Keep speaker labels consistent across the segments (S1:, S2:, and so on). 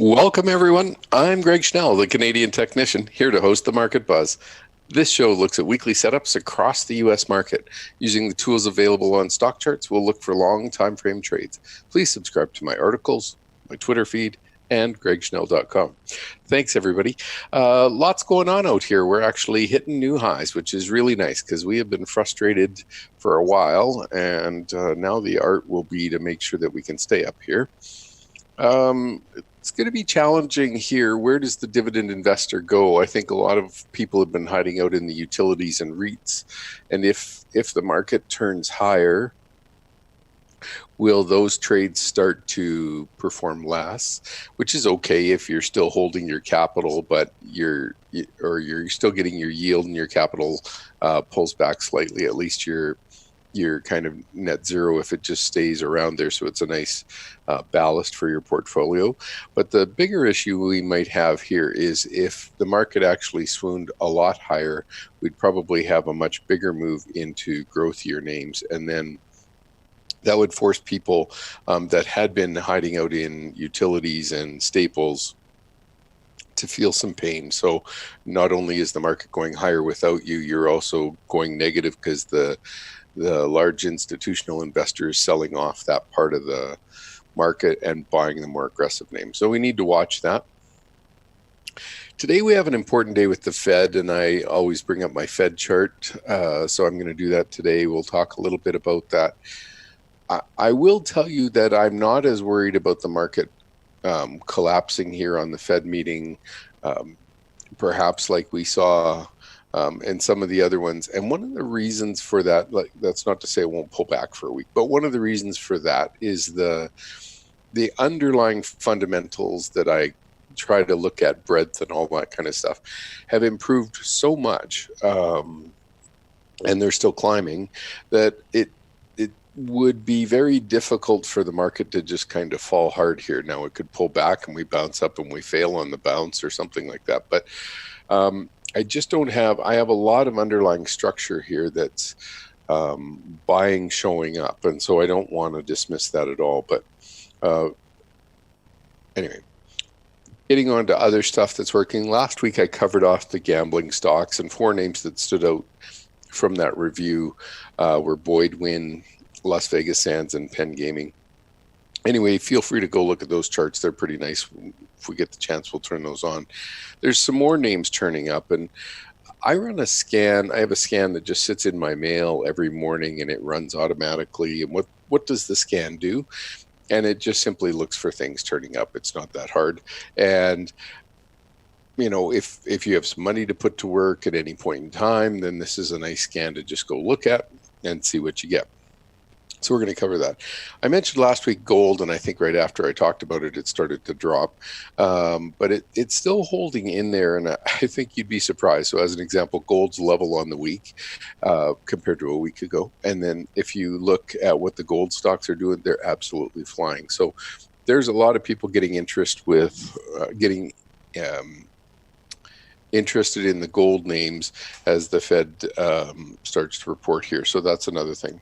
S1: Welcome, everyone. I'm Greg Schnell, the Canadian technician, here to host the Market Buzz. This show looks at weekly setups across the U.S. market. Using the tools available on StockCharts, we'll look for long time frame trades. Please subscribe to my articles, my Twitter feed, and gregschnell.com. Thanks, everybody. Lots going on out here. We're actually hitting new highs, which is really nice because we have been frustrated for a while, and now the art will be to make sure that we can stay up here. It's going to be challenging here. Where does the dividend investor go? I think a lot of people have been hiding out in the utilities and REITs. And if the market turns higher, will those trades start to perform less? Which is okay if you're still holding your capital, but you're still getting your yield and your capital pulls back slightly. At least you're kind of net zero if it just stays around there, so it's a nice ballast for your portfolio. But the bigger issue we might have here is if the market actually swooned a lot higher, we'd probably have a much bigger move into growthier names, and then that would force people that had been hiding out in utilities and staples to feel some pain. So not only is the market going higher without you, you're also going negative because the large institutional investors selling off that part of the market and buying the more aggressive names. So we need to watch that. Today we have an important day with the Fed, and I always bring up my Fed chart. So I'm going to do that today. We'll talk a little bit about that. I will tell you that I'm not as worried about the market collapsing here on the Fed meeting, perhaps like we saw and some of the other ones. And one of the reasons for that, like, that's not to say it won't pull back for a week, but one of the reasons for that is the underlying fundamentals that I try to look at, breadth and all that kind of stuff, have improved so much, and they're still climbing, that it would be very difficult for the market to just kind of fall hard here. Now it could pull back and we bounce up and we fail on the bounce or something like that. But I just don't have, I have a lot of underlying structure here that's buying showing up. And so I don't want to dismiss that at all. But anyway, getting on to other stuff that's working. Last week I covered off the gambling stocks, and 4 names that stood out from that review were Boyd Wynn, Las Vegas Sands, and Penn Gaming. Anyway, feel free to go look at those charts. They're pretty nice. If we get the chance, we'll turn those on. There's some more names turning up, and I run a scan. I have a scan that just sits in my mail every morning, and it runs automatically. And what does the scan do? And it just simply looks for things turning up. It's not that hard. And you know, if you have some money to put to work at any point in time, then this is a nice scan to just go look at and see what you get. So we're going to cover that. I mentioned last week gold, and I think right after I talked about it, it started to drop. But it's still holding in there, and I think you'd be surprised. So as an example, gold's level on the week compared to a week ago. And then if you look at what the gold stocks are doing, they're absolutely flying. So there's a lot of people getting interested in the gold names as the Fed starts to report here. So that's another thing.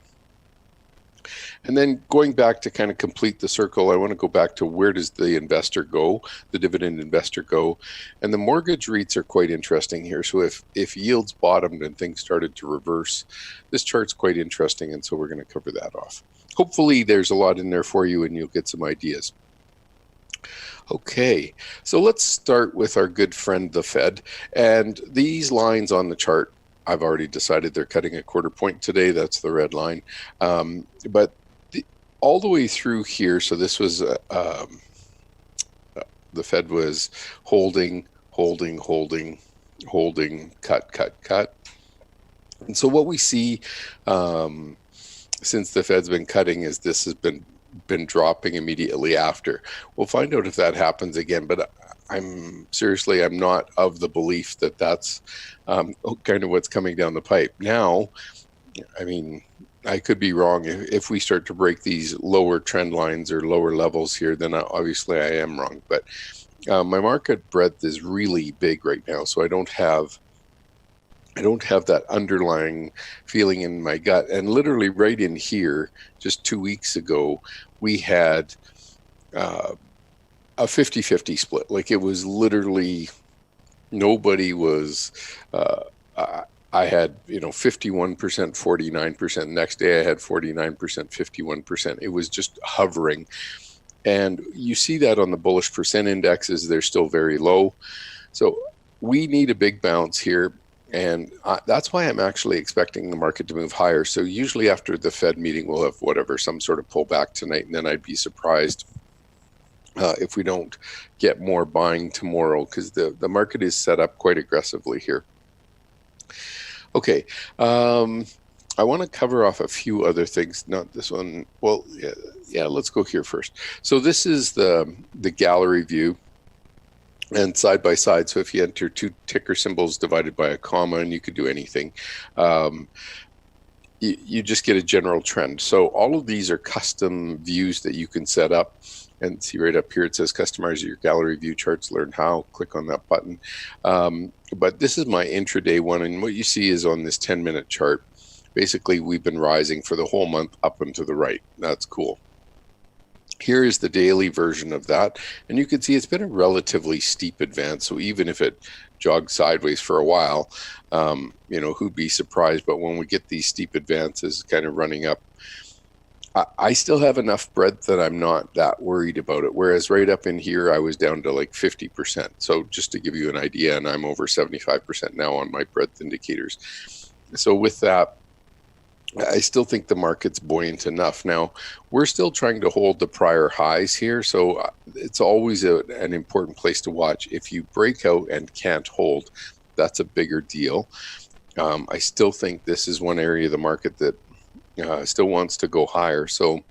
S1: And then going back to kind of complete the circle, I want to go back to where does the investor go, the dividend investor go. And the mortgage REITs are quite interesting here. So if yields bottomed and things started to reverse, this chart's quite interesting. And so we're going to cover that off. Hopefully there's a lot in there for you and you'll get some ideas. Okay, so let's start with our good friend, the Fed. And these lines on the chart, I've already decided they're cutting a 1/4 point today. That's the red line. But all the way through here, so this was, the Fed was holding, cut. And so what we see since the Fed's been cutting is this has been dropping immediately after. We'll find out if that happens again, but I'm not of the belief that that's kind of what's coming down the pipe. Now, I mean, I could be wrong. If we start to break these lower trend lines or lower levels here, then obviously I am wrong. But my market breadth is really big right now, so I don't have that underlying feeling in my gut. And literally right in here, just 2 weeks ago, we had a 50-50 split. Like it was literally nobody was. I had 51%, 49%. Next day I had 49%, 51%. It was just hovering, and you see that on the bullish percent indexes. They're still very low. So we need a big bounce here. And that's why I'm actually expecting the market to move higher. So usually after the Fed meeting, we'll have some sort of pullback tonight. And then I'd be surprised if we don't get more buying tomorrow, because the market is set up quite aggressively here. Okay. I want to cover off a few other things. Not this one. Well, yeah, let's go here first. So this is the gallery view. And side by side, so if you enter two ticker symbols divided by a comma, and you could do anything, you just get a general trend. So all of these are custom views that you can set up. And see right up here, it says customize your gallery view charts, learn how. Click on that button. But this is my intraday one. And what you see is on this 10-minute chart, basically we've been rising for the whole month up and to the right. That's cool. Here is the daily version of that, and you can see it's been a relatively steep advance. So even if it jogged sideways for a while, who'd be surprised? But when we get these steep advances kind of running up, I still have enough breadth that I'm not that worried about it. Whereas right up in here, I was down to like 50%. So just to give you an idea, and I'm over 75% now on my breadth indicators. So with that, I still think the market's buoyant enough. Now, we're still trying to hold the prior highs here, so it's always an important place to watch. If you break out and can't hold, that's a bigger deal. I still think this is one area of the market that still wants to go higher, so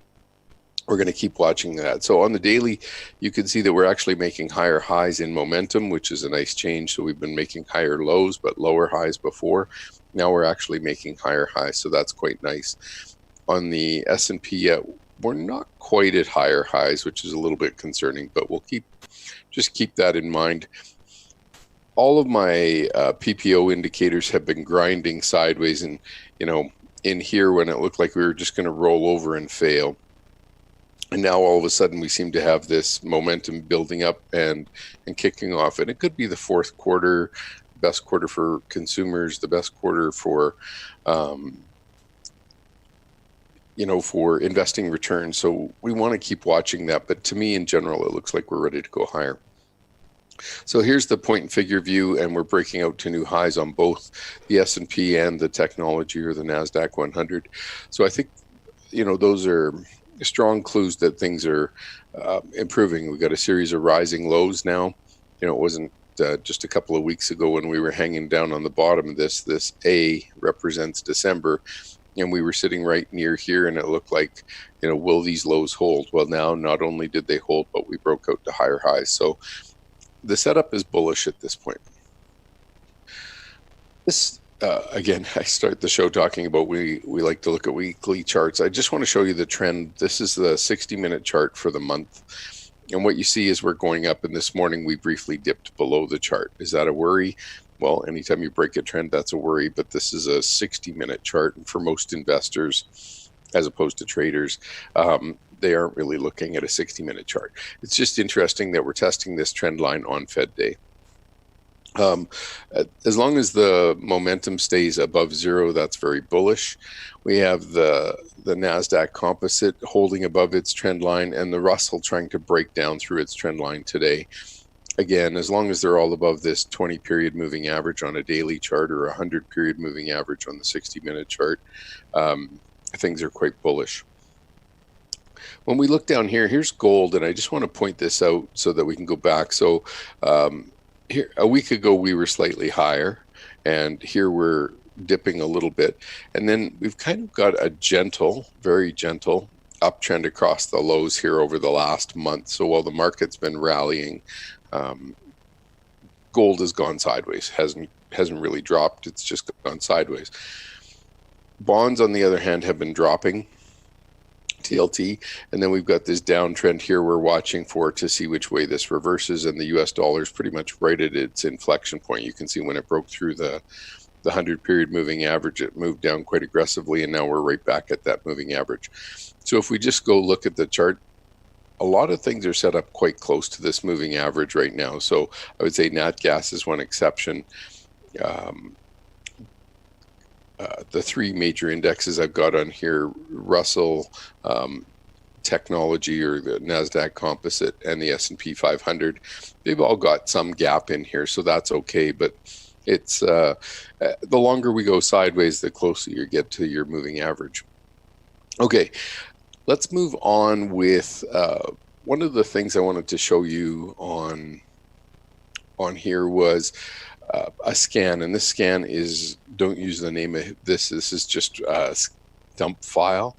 S1: we're going to keep watching that. So on the daily, you can see that we're actually making higher highs in momentum, which is a nice change. So we've been making higher lows, but lower highs before. Now we're actually making higher highs, so that's quite nice. On the S&P, we're not quite at higher highs, which is a little bit concerning, but we'll just keep that in mind. All of my PPO indicators have been grinding sideways, and in here when it looked like we were just going to roll over and fail. And now all of a sudden we seem to have this momentum building up and kicking off. And it could be the fourth quarter, best quarter for consumers, the best quarter for, for investing returns. So we want to keep watching that. But to me, in general, it looks like we're ready to go higher. So here's the point and figure view, and we're breaking out to new highs on both the S&P and the technology or the NASDAQ 100. So I think, those are strong clues that things are improving. We've got a series of rising lows now. It wasn't just a couple of weeks ago when we were hanging down on the bottom of this. This A represents December, and we were sitting right near here, and it looked like, will these lows hold? Well, now not only did they hold, but we broke out to higher highs. So the setup is bullish at this point. This again, I start the show talking about we like to look at weekly charts. I just want to show you the trend. This is the 60-minute chart for the month. And what you see is we're going up, and this morning we briefly dipped below the chart. Is that a worry? Well, anytime you break a trend, that's a worry, but this is a 60-minute chart. And for most investors, as opposed to traders, they aren't really looking at a 60-minute chart. It's just interesting that we're testing this trend line on Fed Day. As long as the momentum stays above zero, that's very bullish. We have the NASDAQ composite holding above its trend line, and the Russell trying to break down through its trend line today. Again, as long as they're all above this 20-period moving average on a daily chart or a 100-period moving average on the 60-minute chart, things are quite bullish. When we look down here, here's gold, and I just want to point this out so that we can go back. So here, a week ago, we were slightly higher, and here we're dipping a little bit. And then we've kind of got a gentle, very gentle uptrend across the lows here over the last month. So while the market's been rallying, gold has gone sideways, hasn't really dropped, it's just gone sideways. Bonds, on the other hand, have been dropping, TLT, and then we've got this downtrend here we're watching for to see which way this reverses, and the US dollar is pretty much right at its inflection point. You can see when it broke through the 100-period moving average, it moved down quite aggressively, and now we're right back at that moving average. So if we just go look at the chart, a lot of things are set up quite close to this moving average right now. So I would say nat gas is one exception. Um, the three major indexes I've got on here, Russell, Technology, or the NASDAQ Composite, and the S&P 500, they've all got some gap in here, so that's okay. But it's the longer we go sideways, the closer you get to your moving average. Okay, let's move on with one of the things I wanted to show you on here was a scan, and this scan is, don't use the name of this is just a dump file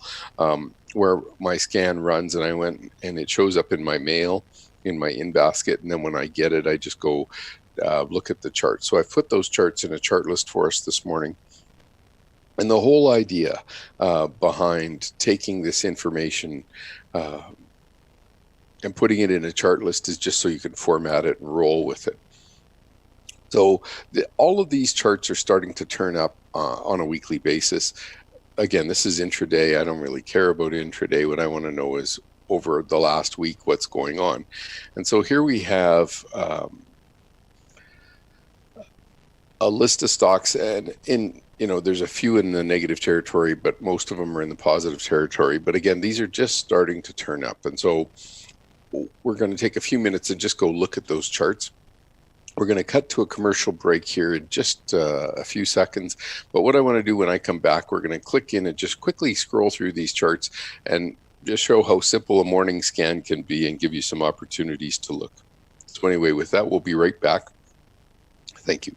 S1: where my scan runs, and I went and it shows up in my mail in my in basket, and then when I get it I just go look at the chart. So I've put those charts in a chart list for us this morning, and the whole idea behind taking this information and putting it in a chart list is just so you can format it and roll with it. So all of these charts are starting to turn up on a weekly basis. Again, this is intraday. I don't really care about intraday. What I want to know is over the last week, what's going on. And so here we have a list of stocks, and there's a few in the negative territory, but most of them are in the positive territory. But again, these are just starting to turn up. And so we're going to take a few minutes and just go look at those charts. We're going to cut to a commercial break here in just a few seconds. But what I want to do when I come back, we're going to click in and just quickly scroll through these charts and just show how simple a morning scan can be and give you some opportunities to look. So anyway, with that, we'll be right back. Thank you.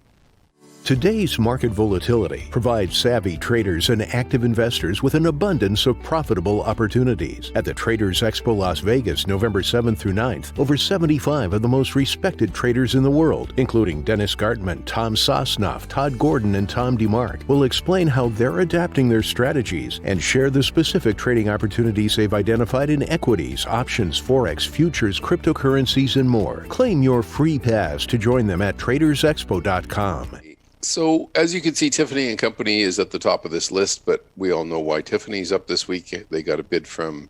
S2: Today's market volatility provides savvy traders and active investors with an abundance of profitable opportunities. At the Traders Expo Las Vegas, November 7th through 9th, over 75 of the most respected traders in the world, including Dennis Gartman, Tom Sosnoff, Todd Gordon, and Tom DeMark, will explain how they're adapting their strategies and share the specific trading opportunities they've identified in equities, options, forex, futures, cryptocurrencies, and more. Claim your free pass to join them at tradersexpo.com.
S1: So as you can see, Tiffany & Company is at the top of this list, but we all know why Tiffany's up this week. They got a bid from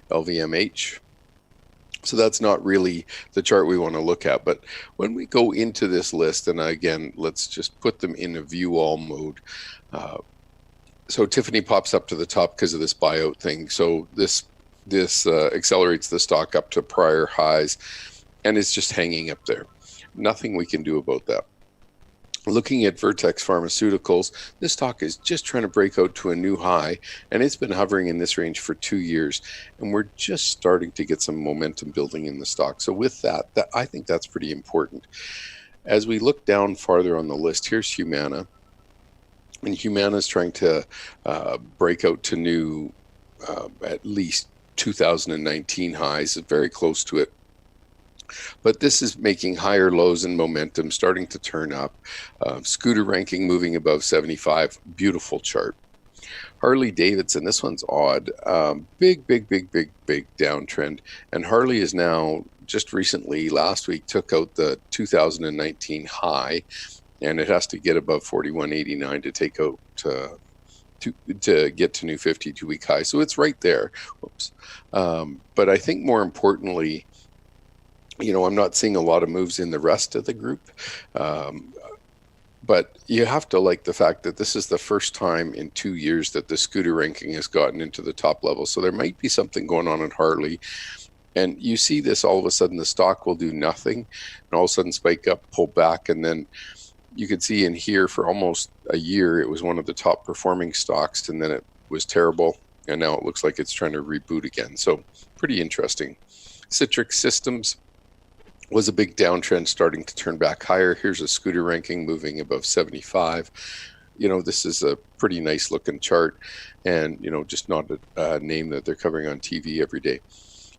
S1: LVMH. So that's not really the chart we want to look at. But when we go into this list, and again, let's just put them in a view all mode. So Tiffany pops up to the top because of this buyout thing. So this accelerates the stock up to prior highs, and it's just hanging up there. Nothing we can do about that. Looking at Vertex Pharmaceuticals, this stock is just trying to break out to a new high, and it's been hovering in this range for 2 years, and we're just starting to get some momentum building in the stock. So with that I think that's pretty important. As we look down farther on the list, here's Humana, and Humana is trying to break out to new, at least 2019 highs, very close to it. But this is making higher lows and momentum, starting to turn up. Scooter ranking moving above 75. Beautiful chart. Harley Davidson, this one's odd. Big downtrend. And Harley is now, just recently, last week, took out the 2019 high, and it has to get above 41.89 to take out to get to new 52-week high. So it's right there. Whoops. But I think more importantly, I'm not seeing a lot of moves in the rest of the group, but you have to like the fact that this is the first time in 2 years that the scooter ranking has gotten into the top level. So there might be something going on at Harley, and you see this all of a sudden the stock will do nothing, and all of a sudden spike up, pull back, and then you could see in here for almost a year it was one of the top performing stocks, and then it was terrible, and now it looks like it's trying to reboot again. So pretty interesting. Citrix Systems was a big downtrend, starting to turn back higher. Here's a scooter ranking moving above 75. This is a pretty nice looking chart, and just not a name that they're covering on TV every day.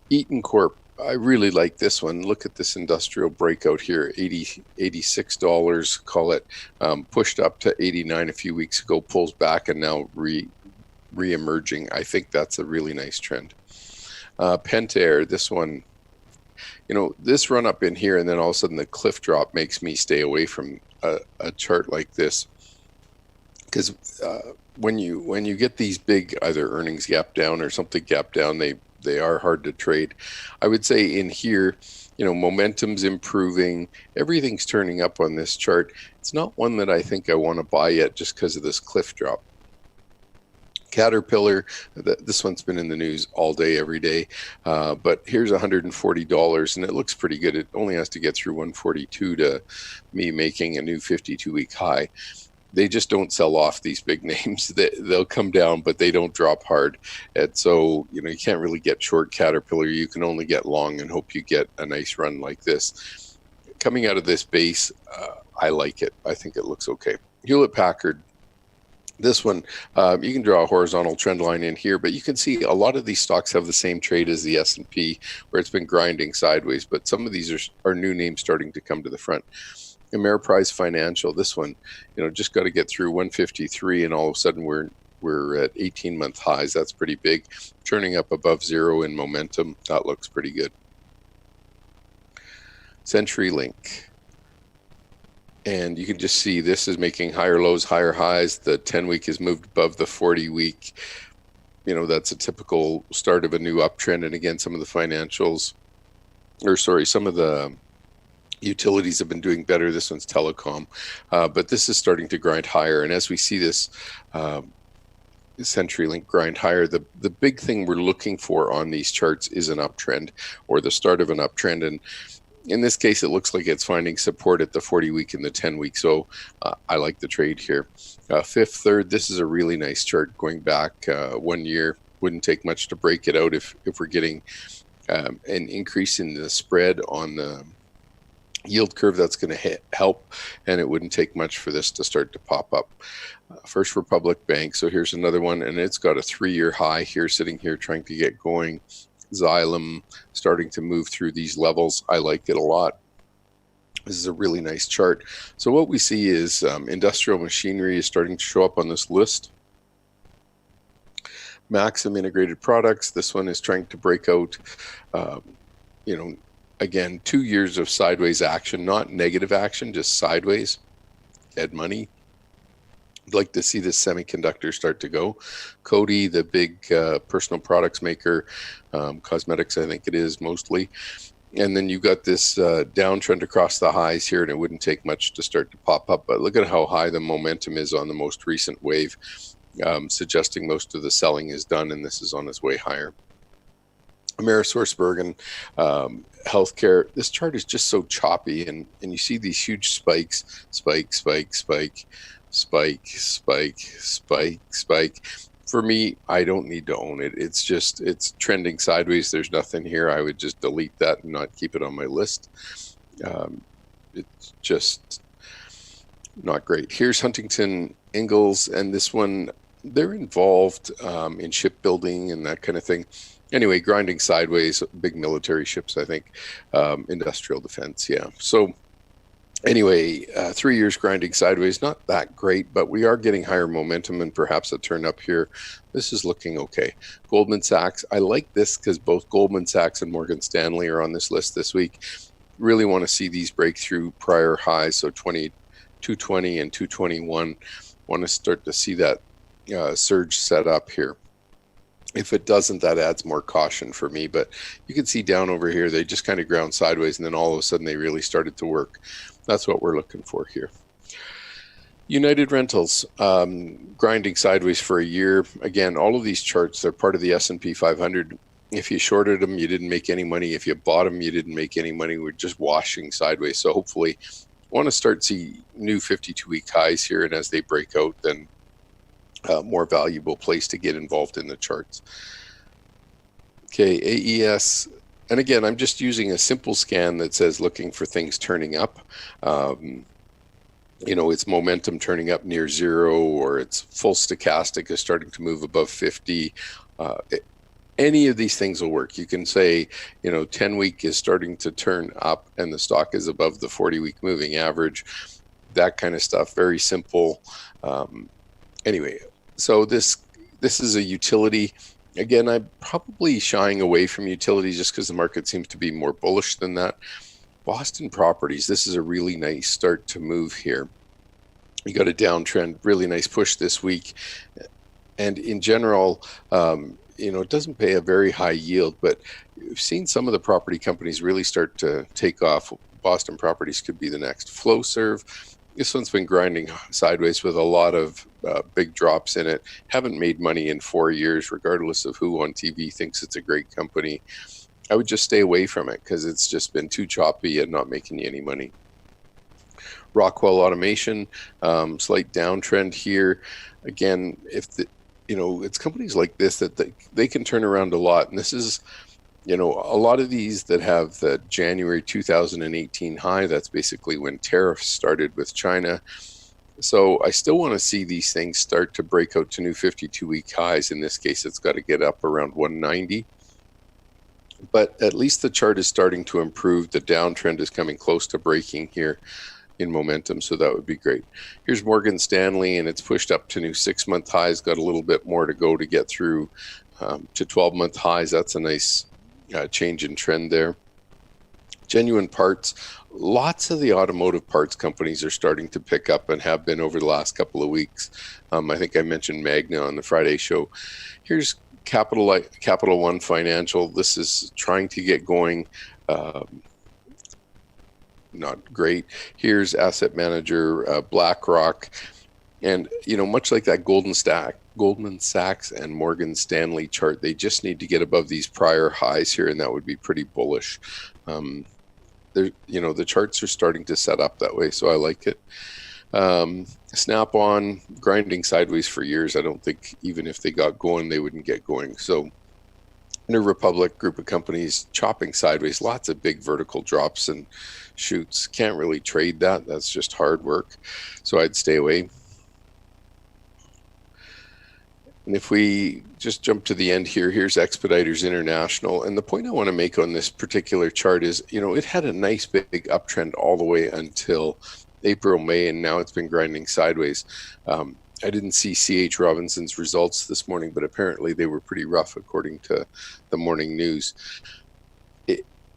S1: Eaton Corp, I really like this one. Look at this industrial breakout here, $86, call it, pushed up to 89 a few weeks ago, pulls back, and now re-emerging. I think that's a really nice trend. Pentair, this one, this run up in here, and then all of a sudden the cliff drop makes me stay away from a chart like this, because when you get these big either earnings gap down or something gap down, they They are hard to trade. I would say in here, momentum's improving. Everything's turning up on this chart. It's not one that I think I want to buy yet just because of this cliff drop. Caterpillar, this one's been in the news all day, every day, but here's $140, and it looks pretty good. It only has to get through 142 to me making a new 52-week high. They just don't sell off, these big names. They'll come down, but they don't drop hard. And so, you can't really get short Caterpillar. You can only get long and hope you get a nice run like this. Coming out of this base, I like it. I think it looks okay. Hewlett-Packard, this one, you can draw a horizontal trend line in here, but you can see a lot of these stocks have the same trade as the S&P, where it's been grinding sideways, but some of these are new names starting to come to the front. Ameriprise Financial, this one, just got to get through 153, and all of a sudden we're at 18-month highs. That's pretty big. Turning up above zero in momentum, that looks pretty good. CenturyLink. And you can just see this is making higher lows, higher highs. The 10-week has moved above the 40-week. That's a typical start of a new uptrend. And again, some of the some of the utilities have been doing better. This one's telecom. But this is starting to grind higher. And as we see this CenturyLink grind higher, the big thing we're looking for on these charts is an uptrend or the start of an uptrend. And in this case, it looks like it's finding support at the 40-week and the 10-week. So I like the trade here. Fifth Third, this is a really nice chart going back 1 year. Wouldn't take much to break it out if we're getting an increase in the spread on the yield curve. That's going to help, and it wouldn't take much for this to start to pop up. First Republic Bank, so here's another one, and it's got a 3-year high here, sitting here trying to get going. Xylem starting to move through these levels. I like it a lot. This is a really nice chart. So what we see is industrial machinery is starting to show up on this list. Maxim Integrated Products, this one is trying to break out, again, 2 years of sideways action, not negative action, just sideways. Dead money. I'd like to see this semiconductor start to go. Coty, the big personal products maker, cosmetics, I think it is mostly. And then you got this downtrend across the highs here, and it wouldn't take much to start to pop up. But look at how high the momentum is on the most recent wave, suggesting most of the selling is done, and this is on its way higher. AmerisourceBergen, healthcare. This chart is just so choppy, and you see these huge spikes, spike, spike, spike, spike, spike, spike, spike. For me, I don't need to own it. It's trending sideways. There's nothing here. I would just delete that and not keep it on my list. It's just not great. Here's Huntington Ingalls, and this one, they're involved in shipbuilding and that kind of thing. Anyway, grinding sideways, big military ships, I think, industrial defense, yeah. So anyway, 3 years grinding sideways, not that great, but we are getting higher momentum and perhaps a turn up here. This is looking okay. Goldman Sachs, I like this because both Goldman Sachs and Morgan Stanley are on this list this week. Really want to see these break through prior highs, so 220 and 221. Want to start to see that surge set up here. If it doesn't, that adds more caution for me. But you can see down over here, they just kind of ground sideways, and then all of a sudden they really started to work. That's what we're looking for here. United Rentals, grinding sideways for a year. Again, all of these charts, they're part of the S&P 500. If you shorted them, you didn't make any money. If you bought them, you didn't make any money. We're just washing sideways. So hopefully, want to start see new 52-week highs here, and as they break out, then more valuable place to get involved in the charts. Okay, AES, and again, I'm just using a simple scan that says looking for things turning up. It's momentum turning up near zero, or it's full stochastic is starting to move above 50. Any of these things will work. You can say, 10-week is starting to turn up and the stock is above the 40-week moving average, that kind of stuff. Very simple. Anyway, so this is a utility. Again, I'm probably shying away from utilities just because the market seems to be more bullish than that. Boston Properties, this is a really nice start to move here. You got a downtrend, really nice push this week. And in general, it doesn't pay a very high yield, but we've seen some of the property companies really start to take off. Boston Properties could be the next. Flowserve, this one's been grinding sideways with a lot of big drops in it. Haven't made money in 4 years, regardless of who on TV thinks it's a great company. I would just stay away from it because it's just been too choppy and not making you any money. Rockwell Automation, slight downtrend here. Again, it's companies like this that they can turn around a lot. And this is, a lot of these that have the January 2018 high, that's basically when tariffs started with China. So I still want to see these things start to break out to new 52-week highs. In this case, it's got to get up around 190. But at least the chart is starting to improve. The downtrend is coming close to breaking here in momentum, so that would be great. Here's Morgan Stanley, and it's pushed up to new 6-month highs. Got a little bit more to go to get through to 12-month highs. That's a nice change in trend there. Genuine Parts, lots of the automotive parts companies are starting to pick up and have been over the last couple of weeks. I think I mentioned Magna on the Friday show. Here's Capital One Financial. This is trying to get going. Not great. Here's asset manager BlackRock, and much like that Goldman Sachs and Morgan Stanley chart, they just need to get above these prior highs here, and that would be pretty bullish. The charts are starting to set up that way, so I like it. Snap-on, grinding sideways for years. I don't think even if they got going, they wouldn't get going. So Interrepublic group of companies chopping sideways, lots of big vertical drops and shoots. Can't really trade that. That's just hard work. So I'd stay away. And if we just jump to the end here, here's Expeditors International. And the point I want to make on this particular chart is, it had a nice big uptrend all the way until April, May, and now it's been grinding sideways. I didn't see C.H. Robinson's results this morning, but apparently they were pretty rough according to the morning news.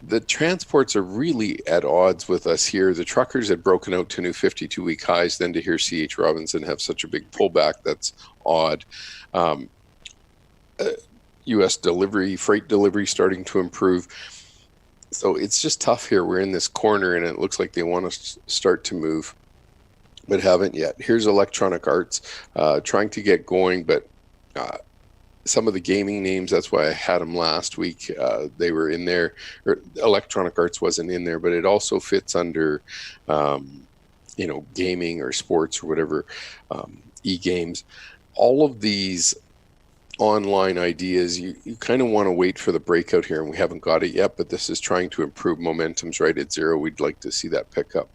S1: The transports are really at odds with us here. The truckers had broken out to new 52-week highs. Then to hear C.H. Robinson have such a big pullback, that's odd. U.S. freight delivery starting to improve. So it's just tough here. We're in this corner, and it looks like they want to start to move, but haven't yet. Here's Electronic Arts trying to get going, but some of the gaming names, that's why I had them last week. They were in there. Electronic Arts wasn't in there, but it also fits under, gaming or sports or whatever, e-games. All of these online ideas, you kind of want to wait for the breakout here, and we haven't got it yet, but this is trying to improve. Momentum's right at zero. We'd like to see that pick up.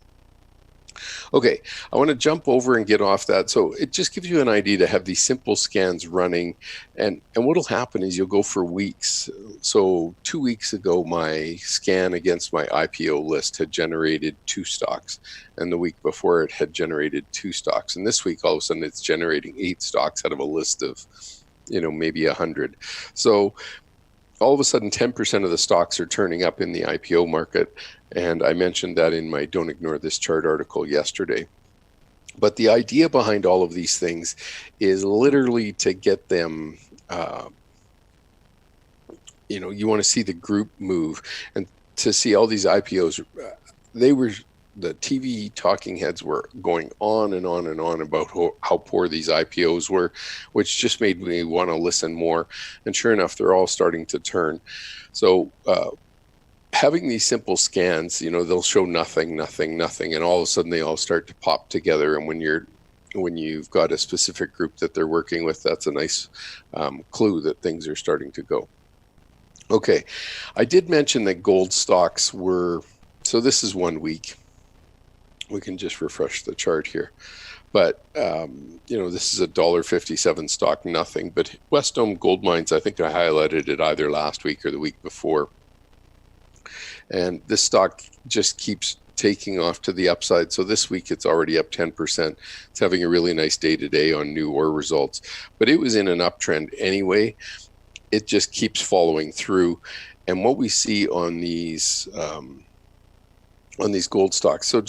S1: Okay, I want to jump over and get off that. So it just gives you an idea to have these simple scans running, and what'll happen is you'll go for weeks. So 2 weeks ago, my scan against my IPO list had generated 2 stocks, and the week before it had generated 2 stocks, and this week all of a sudden it's generating 8 stocks out of a list of maybe 100. So all of a sudden 10% of the stocks are turning up in the IPO market. And I mentioned that in my Don't Ignore This Chart article yesterday. But the idea behind all of these things is literally to get them, you want to see the group move, and to see all these IPOs. The TV talking heads were going on and on and on about how poor these IPOs were, which just made me want to listen more. And sure enough, they're all starting to turn. So having these simple scans, they'll show nothing, and all of a sudden they all start to pop together. And when you've got a specific group that they're working with, that's a nice clue that things are starting to go. Okay, I did mention that gold stocks were, so this is 1 week. We can just refresh the chart here. But, this is a $1.57 stock, nothing. But Wesdome Gold Mines, I think I highlighted it either last week or the week before. And this stock just keeps taking off to the upside. So this week it's already up 10%. It's having a really nice day today on new ore results. But it was in an uptrend anyway. It just keeps following through. And what we see on these gold stocks. So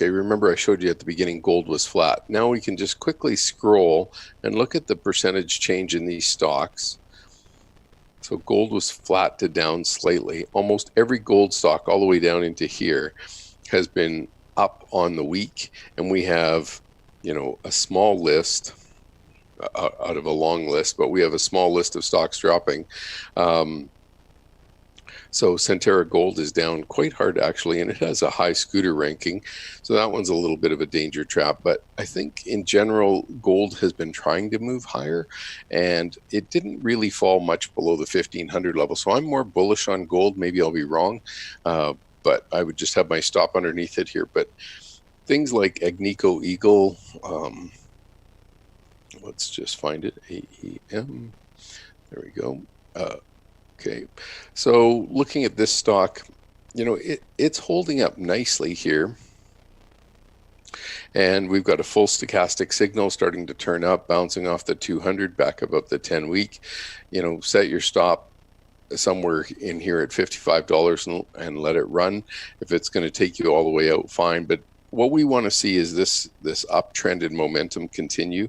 S1: remember I showed you at the beginning gold was flat. Now we can just quickly scroll and look at the percentage change in these stocks. So gold was flat to down slightly. Almost every gold stock all the way down into here has been up on the week, and we have, a small list out of a long list, but we have a small list of stocks dropping. So Centerra Gold is down quite hard, actually, and it has a high scooter ranking. So that one's a little bit of a danger trap. But I think in general, gold has been trying to move higher, and it didn't really fall much below the 1,500 level. So I'm more bullish on gold. Maybe I'll be wrong, but I would just have my stop underneath it here. But things like Agnico Eagle, let's just find it, AEM. There we go. Okay, so looking at this stock, it's holding up nicely here. And we've got a full stochastic signal starting to turn up, bouncing off the 200 back above the 10-week. Set your stop somewhere in here at $55 and let it run. If it's going to take you all the way out, fine. But what we want to see is this uptrend in momentum continue.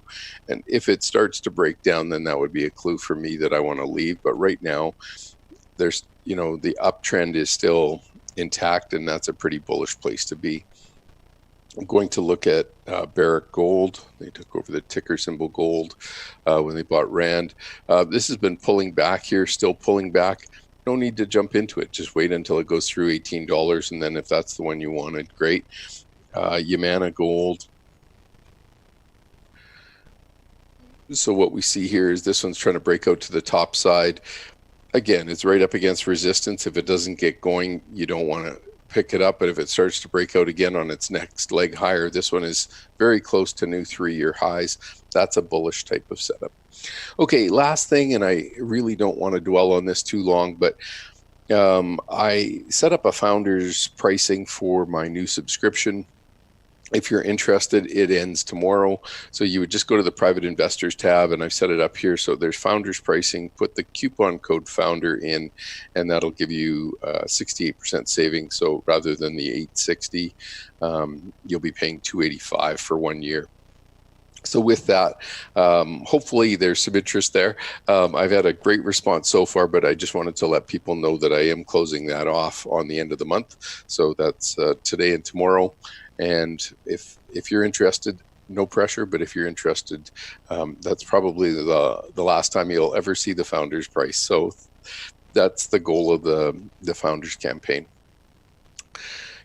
S1: And if it starts to break down, then that would be a clue for me that I want to leave. But right now, there's, the uptrend is still intact, and that's a pretty bullish place to be. I'm going to look at Barrick Gold. They took over the ticker symbol gold when they bought Rand. This has been pulling back here, still pulling back. No need to jump into it. Just wait until it goes through $18, and then if that's the one you wanted, great. Yamana Gold. So what we see here is this one's trying to break out to the top side. Again, it's right up against resistance. If it doesn't get going, you don't want to pick it up. But if it starts to break out again on its next leg higher, this one is very close to new 3-year highs. That's a bullish type of setup. Okay, last thing, and I really don't want to dwell on this too long, but I set up a founder's pricing for my new subscription. If you're interested, it ends tomorrow. So you would just go to the private investors tab, and I've set it up here. So there's founders pricing, put the coupon code founder in, and that'll give you 68% savings. So rather than the $860, you'll be paying $285 for 1 year. So with that, hopefully there's some interest there. I've had a great response so far, but I just wanted to let people know that I am closing that off on the end of the month. So that's today and tomorrow. And if you're interested, no pressure, but if you're interested, that's probably the last time you'll ever see the founders price. So that's the goal of the founders campaign.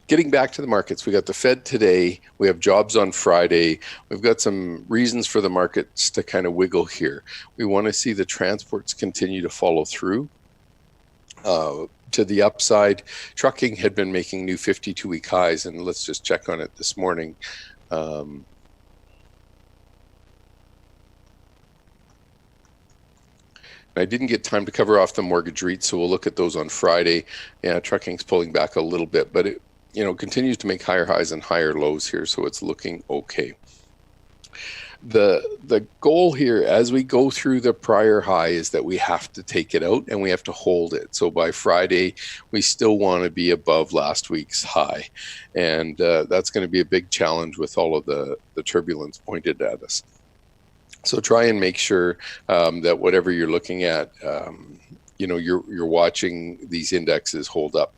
S1: Getting back to the markets, we got the Fed today. We have jobs on Friday. We've got some reasons for the markets to kind of wiggle here. We want to see the transports continue to follow through. To the upside, trucking had been making new 52-week highs, and let's just check on it this morning. I didn't get time to cover off the mortgage REITs, so we'll look at those on Friday. Yeah, trucking's pulling back a little bit, but it continues to make higher highs and higher lows here, so it's looking okay. The goal here as we go through the prior high is that we have to take it out and we have to hold it. So by Friday, we still want to be above last week's high. And that's going to be a big challenge with all of the turbulence pointed at us. So try and make sure that whatever you're looking at, you're watching these indexes hold up.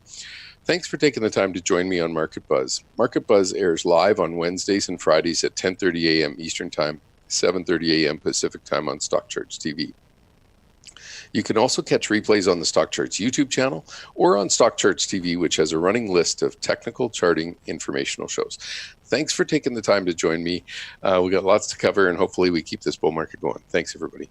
S1: Thanks for taking the time to join me on Market Buzz. Market Buzz airs live on Wednesdays and Fridays at 10:30 a.m. Eastern Time, 7:30 a.m. Pacific Time on StockCharts TV. You can also catch replays on the StockCharts YouTube channel or on StockCharts TV, which has a running list of technical charting informational shows. Thanks for taking the time to join me. We got lots to cover, and hopefully we keep this bull market going. Thanks, everybody.